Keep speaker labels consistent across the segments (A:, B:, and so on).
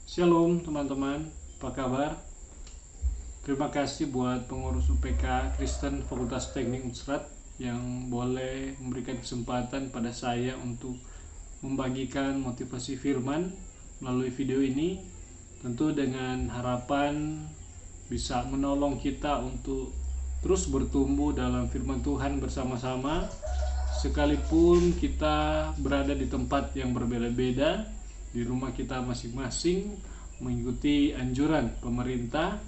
A: Shalom teman-teman, apa kabar? Terima kasih buat pengurus UPK Kristen Fakultas Teknik Unsrat yang boleh memberikan kesempatan pada saya untuk membagikan motivasi firman melalui video ini, tentu dengan harapan bisa menolong kita untuk terus bertumbuh dalam firman Tuhan bersama-sama, sekalipun kita berada di tempat yang berbeda-beda, di rumah kita masing-masing, mengikuti anjuran pemerintah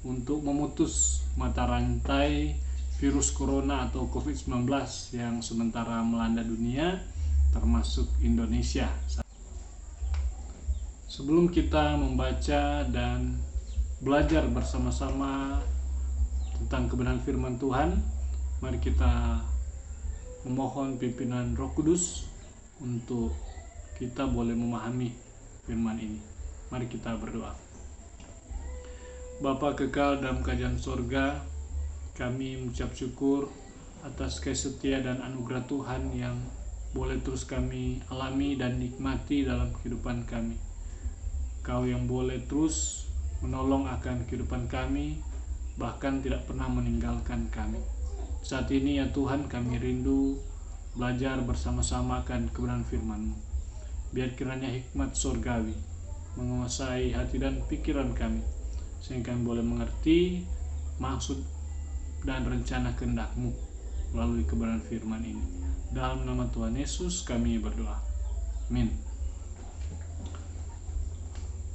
A: untuk memutus mata rantai virus corona atau COVID-19 yang sementara melanda dunia, termasuk Indonesia. Sebelum kita membaca dan belajar bersama-sama tentang kebenaran firman Tuhan, mari kita memohon pimpinan Roh Kudus untuk kita boleh memahami firman ini. Mari kita berdoa. Bapa kekal dalam kerajaan sorga, kami mengucap syukur atas kasih setia dan anugerah Tuhan yang boleh terus kami alami dan nikmati dalam kehidupan kami. Kau yang boleh terus menolong akan kehidupan kami, bahkan tidak pernah meninggalkan kami. Saat ini ya Tuhan, kami rindu belajar bersama-sama akan kebenaran firman-Mu. Biar kiranya hikmat surgawi menguasai hati dan pikiran kami, sehingga kami boleh mengerti maksud dan rencana kehendak-Mu melalui kebenaran firman ini. Dalam nama Tuhan Yesus kami berdoa. Amin.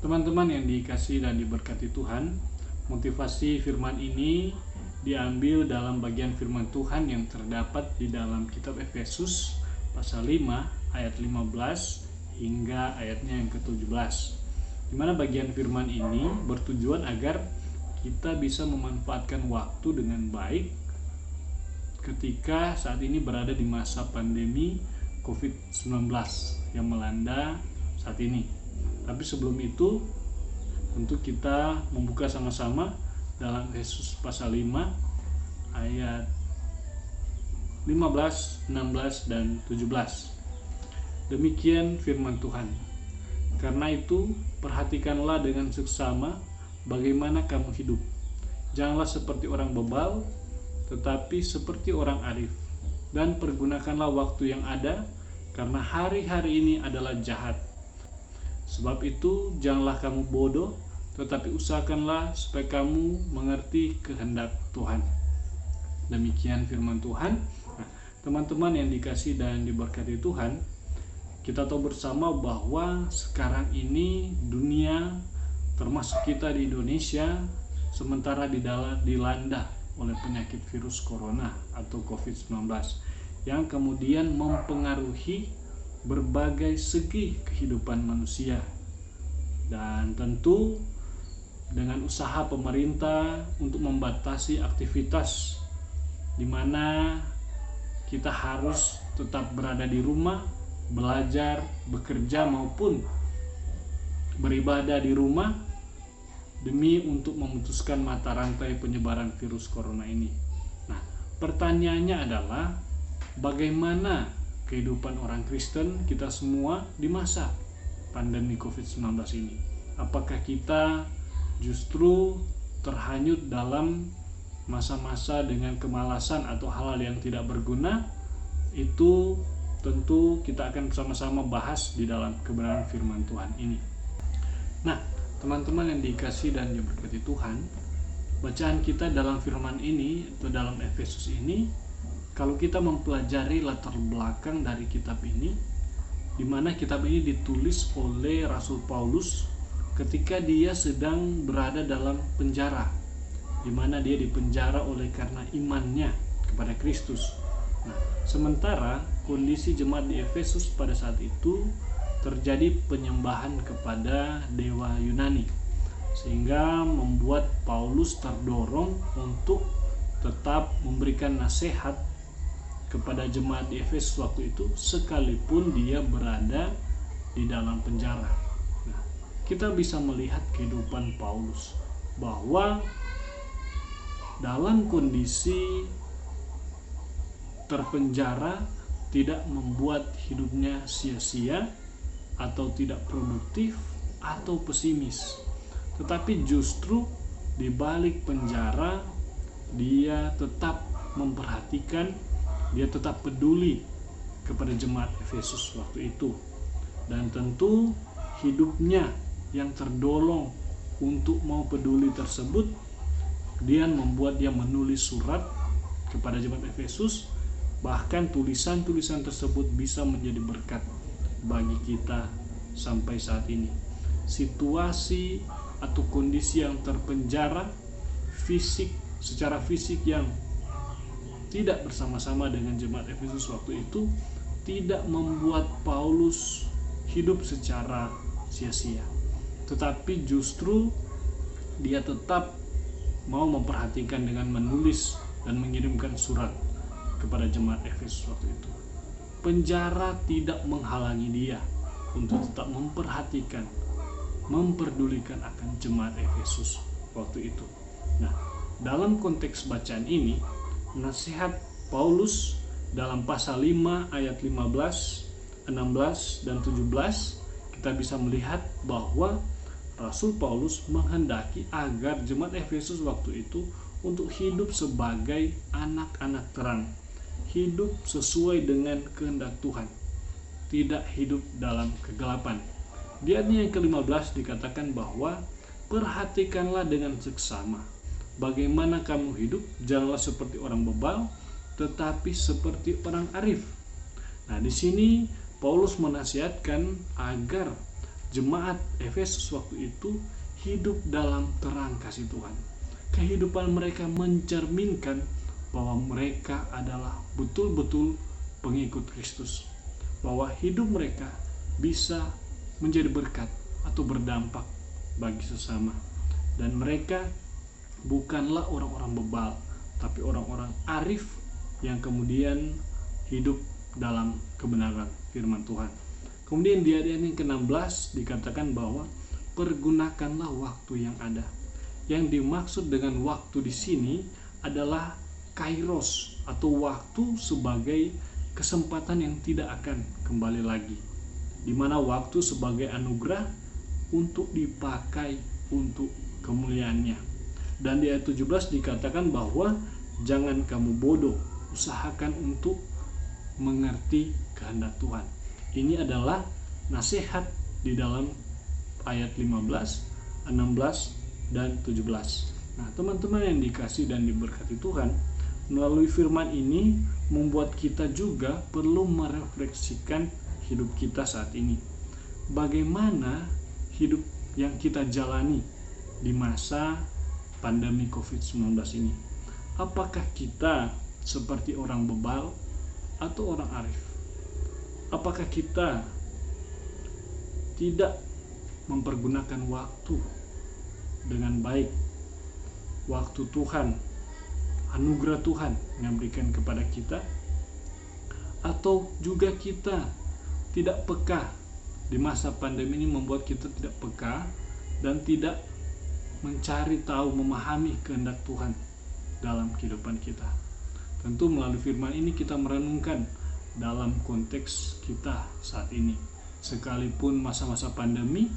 A: Teman-teman yang dikasihi dan diberkati Tuhan, motivasi firman ini diambil dalam bagian firman Tuhan yang terdapat di dalam kitab Efesus pasal 5 ayat 15 hingga ayatnya yang ke-17, di mana bagian firman ini bertujuan agar kita bisa memanfaatkan waktu dengan baik ketika saat ini berada di masa pandemi COVID-19 yang melanda saat ini. Tapi sebelum itu, tentu kita membuka sama-sama dalam Efesus pasal 5 ayat 15, 16, dan 17. Demikian firman Tuhan. Karena itu, perhatikanlah dengan seksama bagaimana kamu hidup. Janganlah seperti orang bebal, tetapi seperti orang arif. Dan pergunakanlah waktu yang ada, karena hari-hari ini adalah jahat. Sebab itu, janganlah kamu bodoh, tetapi usahakanlah supaya kamu mengerti kehendak Tuhan. Demikian firman Tuhan. Nah, teman-teman yang dikasihi dan diberkati Tuhan, kita tahu bersama bahwa sekarang ini dunia, termasuk kita di Indonesia, sementara dilanda oleh penyakit virus corona atau COVID-19 yang kemudian mempengaruhi berbagai segi kehidupan manusia. Dan tentu dengan usaha pemerintah untuk membatasi aktivitas di mana kita harus tetap berada di rumah, belajar, bekerja maupun beribadah di rumah demi untuk memutuskan mata rantai penyebaran virus corona ini. Nah, pertanyaannya adalah bagaimana kehidupan orang Kristen kita semua di masa pandemi COVID-19 ini? Apakah kita justru terhanyut dalam masa-masa dengan kemalasan atau hal-hal yang tidak berguna? Itu tentu kita akan bersama-sama bahas di dalam kebenaran firman Tuhan ini. Nah, teman-teman yang dikasihi dan diberkati Tuhan, bacaan kita dalam firman ini atau dalam Efesus ini, kalau kita mempelajari latar belakang dari kitab ini, di mana kitab ini ditulis oleh Rasul Paulus ketika dia sedang berada dalam penjara, di mana dia dipenjara oleh karena imannya kepada Kristus. Nah, sementara kondisi jemaat di Efesus pada saat itu terjadi penyembahan kepada dewa Yunani, sehingga membuat Paulus terdorong untuk tetap memberikan nasihat kepada jemaat di Efesus waktu itu, sekalipun dia berada di dalam penjara. Nah, kita bisa melihat kehidupan Paulus bahwa dalam kondisi terpenjara tidak membuat hidupnya sia-sia atau tidak produktif, atau pesimis. Tetapi justru di balik penjara dia tetap memperhatikan, dia tetap peduli kepada jemaat Efesus waktu itu. Dan tentu hidupnya yang terdolong untuk mau peduli tersebut, dia membuat dia menulis surat kepada jemaat Efesus. Bahkan tulisan-tulisan tersebut bisa menjadi berkat bagi kita sampai saat ini. Situasi atau kondisi yang terpenjara secara fisik yang tidak bersama-sama dengan jemaat Efesus waktu itu tidak membuat Paulus hidup secara sia-sia, tetapi justru dia tetap mau memperhatikan dengan menulis dan mengirimkan surat kepada jemaat Efesus waktu itu. Penjara tidak menghalangi dia untuk tetap memperhatikan, memperdulikan akan jemaat Efesus waktu itu. Nah, dalam konteks bacaan ini, nasihat Paulus dalam pasal 5 ayat 15, 16, dan 17, kita bisa melihat bahwa Rasul Paulus menghendaki agar jemaat Efesus waktu itu untuk hidup sebagai anak-anak terang, hidup sesuai dengan kehendak Tuhan, tidak hidup dalam kegelapan. Di ayat yang ke-15 dikatakan bahwa perhatikanlah dengan seksama bagaimana kamu hidup, janganlah seperti orang bebal, tetapi seperti orang arif. Nah, di sini Paulus menasihatkan agar jemaat Efesus waktu itu hidup dalam terang kasih Tuhan. Kehidupan mereka mencerminkan bahwa mereka adalah betul-betul pengikut Kristus, bahwa hidup mereka bisa menjadi berkat atau berdampak bagi sesama, dan mereka bukanlah orang-orang bebal, tapi orang-orang arif yang kemudian hidup dalam kebenaran firman Tuhan. Kemudian di ayat yang ke-16 dikatakan bahwa pergunakanlah waktu yang ada. Yang dimaksud dengan waktu di sini adalah kairos atau waktu sebagai kesempatan yang tidak akan kembali lagi, di mana waktu sebagai anugerah untuk dipakai untuk kemuliaannya. Dan di ayat 17 dikatakan bahwa jangan kamu bodoh, usahakan untuk mengerti kehendak Tuhan. Ini adalah nasihat di dalam ayat 15, 16, dan 17. Nah, teman-teman yang dikasih dan diberkati Tuhan, melalui firman ini membuat kita juga perlu merefleksikan hidup kita saat ini. Bagaimana hidup yang kita jalani di masa pandemi COVID-19 ini? Apakah kita seperti orang bebal atau orang arif? Apakah kita tidak mempergunakan waktu dengan baik? Waktu Tuhan, anugerah Tuhan yang diberikan kepada kita, atau juga kita tidak peka di masa pandemi ini, membuat kita tidak peka dan tidak mencari tahu, memahami kehendak Tuhan dalam kehidupan kita. Tentu melalui firman ini kita merenungkan dalam konteks kita saat ini. Sekalipun masa-masa pandemi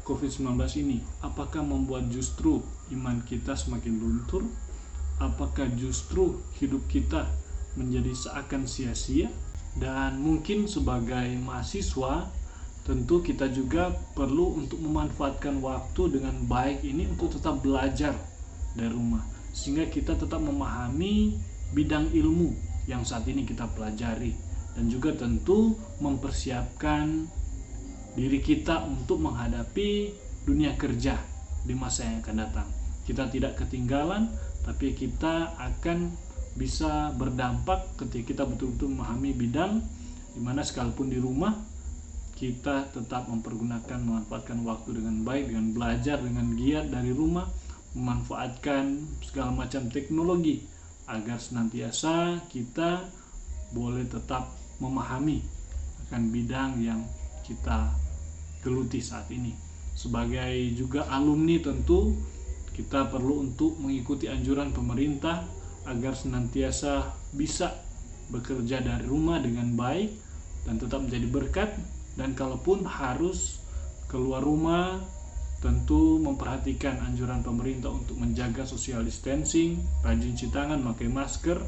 A: COVID-19 ini, apakah membuat justru iman kita semakin luntur? Apakah justru hidup kita menjadi seakan sia-sia? Dan mungkin sebagai mahasiswa, tentu kita juga perlu untuk memanfaatkan waktu dengan baik ini untuk tetap belajar dari rumah, sehingga kita tetap memahami bidang ilmu yang saat ini kita pelajari, dan juga tentu mempersiapkan diri kita untuk menghadapi dunia kerja di masa yang akan datang. Kita tidak ketinggalan, tapi kita akan bisa berdampak ketika kita betul-betul memahami bidang di mana sekalipun di rumah kita tetap memanfaatkan waktu dengan baik, dengan belajar dengan giat dari rumah, memanfaatkan segala macam teknologi agar senantiasa kita boleh tetap memahami akan bidang yang kita geluti saat ini. Sebagai juga alumni, tentu kita perlu untuk mengikuti anjuran pemerintah agar senantiasa bisa bekerja dari rumah dengan baik dan tetap menjadi berkat. Dan kalaupun harus keluar rumah tentu memperhatikan anjuran pemerintah untuk menjaga social distancing, rajin cuci tangan, pakai masker.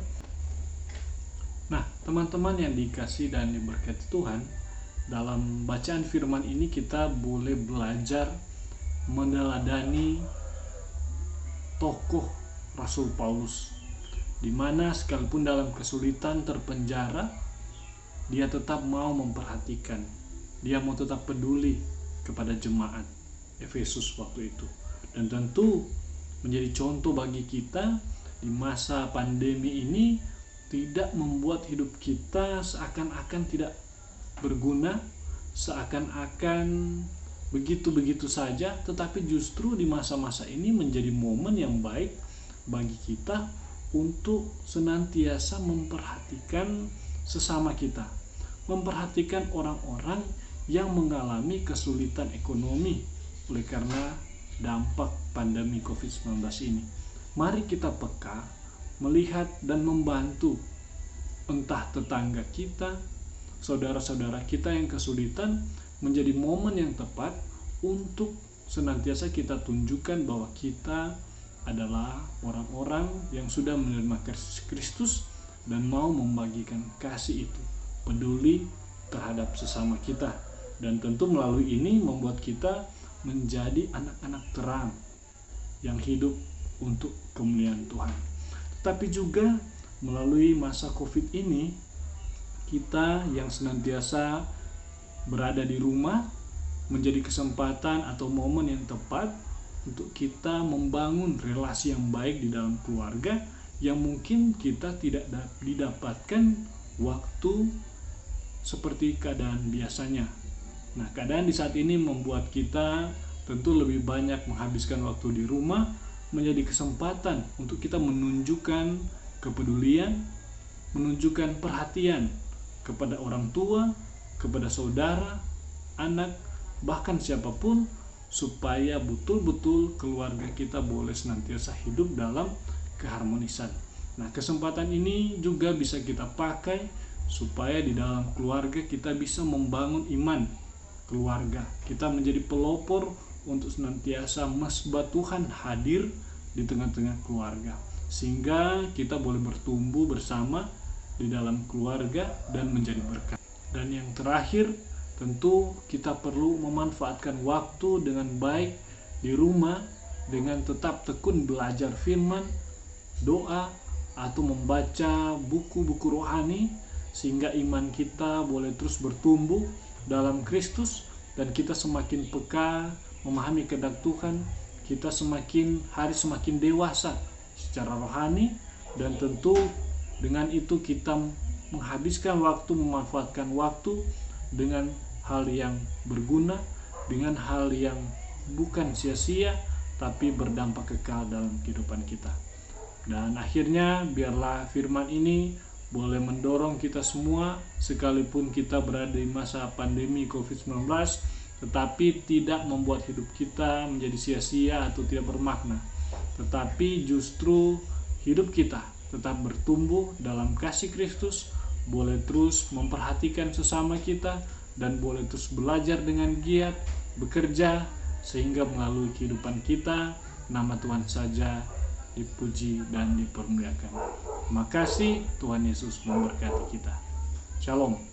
A: Nah, teman-teman yang dikasih dan diberkati Tuhan, dalam bacaan firman ini kita boleh belajar meneladani tokoh Rasul Paulus, di mana sekalipun dalam kesulitan, terpenjara, dia tetap mau memperhatikan, dia mau tetap peduli kepada jemaat Efesus waktu itu. Dan tentu menjadi contoh bagi kita di masa pandemi ini, tidak membuat hidup kita seakan-akan tidak berguna, seakan-akan begitu-begitu saja, tetapi justru di masa-masa ini menjadi momen yang baik bagi kita untuk senantiasa memperhatikan sesama kita, memperhatikan orang-orang yang mengalami kesulitan ekonomi oleh karena dampak pandemi COVID-19 ini. Mari kita peka, melihat dan membantu entah tetangga kita, saudara-saudara kita yang kesulitan. Menjadi momen yang tepat untuk senantiasa kita tunjukkan bahwa kita adalah orang-orang yang sudah menerima Kristus dan mau membagikan kasih itu, peduli terhadap sesama kita. Dan tentu melalui ini membuat kita menjadi anak-anak terang yang hidup untuk kemuliaan Tuhan. Tetapi juga melalui masa COVID ini, kita yang senantiasa berada di rumah menjadi kesempatan atau momen yang tepat untuk kita membangun relasi yang baik di dalam keluarga yang mungkin kita tidak didapatkan waktu seperti keadaan biasanya. Nah, keadaan di saat ini membuat kita tentu lebih banyak menghabiskan waktu di rumah, menjadi kesempatan untuk kita menunjukkan kepedulian, menunjukkan perhatian kepada orang tua, kepada saudara, anak, bahkan siapapun, supaya betul-betul keluarga kita boleh senantiasa hidup dalam keharmonisan. Nah, kesempatan ini juga bisa kita pakai supaya di dalam keluarga kita bisa membangun iman keluarga. Kita menjadi pelopor untuk senantiasa mesbah Tuhan hadir di tengah-tengah keluarga, sehingga kita boleh bertumbuh bersama di dalam keluarga dan menjadi berkat. Dan yang terakhir, tentu kita perlu memanfaatkan waktu dengan baik di rumah dengan tetap tekun belajar firman, doa, atau membaca buku-buku rohani, sehingga iman kita boleh terus bertumbuh dalam Kristus dan kita semakin peka memahami kehendak Tuhan. Kita hari semakin dewasa secara rohani, dan tentu dengan itu kita menghabiskan waktu, memanfaatkan waktu dengan hal yang berguna, dengan hal yang bukan sia-sia tapi berdampak kekal dalam kehidupan kita. Dan akhirnya biarlah firman ini boleh mendorong kita semua, sekalipun kita berada di masa pandemi COVID-19, tetapi tidak membuat hidup kita menjadi sia-sia atau tidak bermakna, tetapi justru hidup kita tetap bertumbuh dalam kasih Kristus, boleh terus memperhatikan sesama kita, dan boleh terus belajar dengan giat, bekerja, sehingga melalui kehidupan kita, nama Tuhan saja dipuji dan dipermuliakan. Terima kasih, Tuhan Yesus memberkati kita. Shalom.